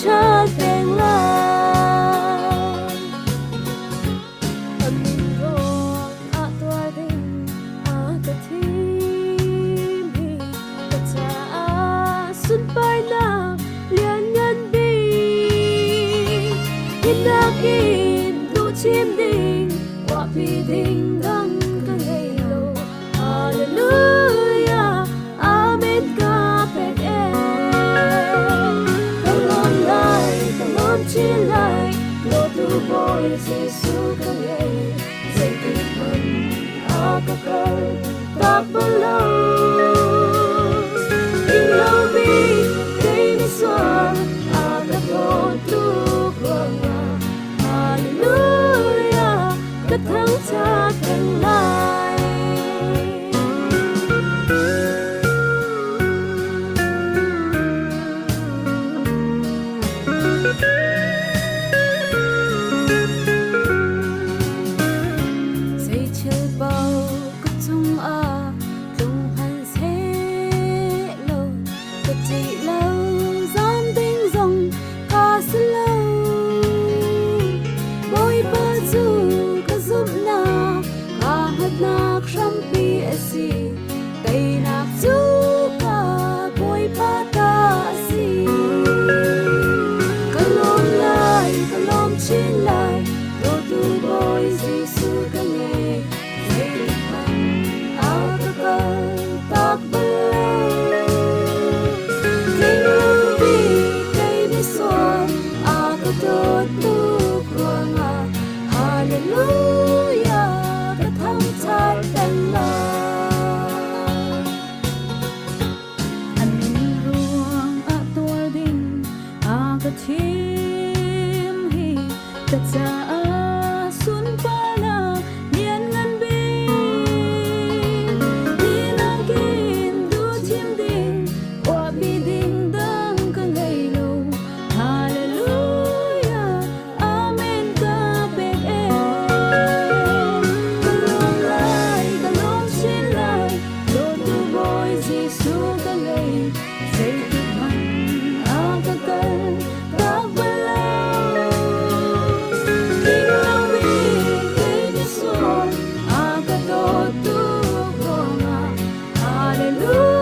cha đèn la amin rong a tua ding a ka thim hi ka cha a sun pai na lian ngan bi inakin du chim ding wa pi ding dang ka ngei lo hallelujah amen ka pe chia lại lô tu boy Giêsu ca ngợi dạy tình mình a ca cơ ta lâu in lâu bi cây mi xoa a ca thôn tu quang hallelujah ca thắng cha thành lai nak rampi asi tay nak suka boy pata asi kalom chin lai do tu boy Giêsu ca nghe dây man a ca ca tak bala kinh lưu bi cây mi xoan a ca do tu quang hallelujah ta đăng la amin ruang a tua ding a ka thim hi ta cha a sun pa na lian ngan bi ni na kin du chim ding wa bi ding dang ka ngei lo hallelujah amen ka pe Giêsu ca ngợi dạy tình mình a ca ca ta bao kinh lâu bi cây mi xoan a ca to tu quang hallelujah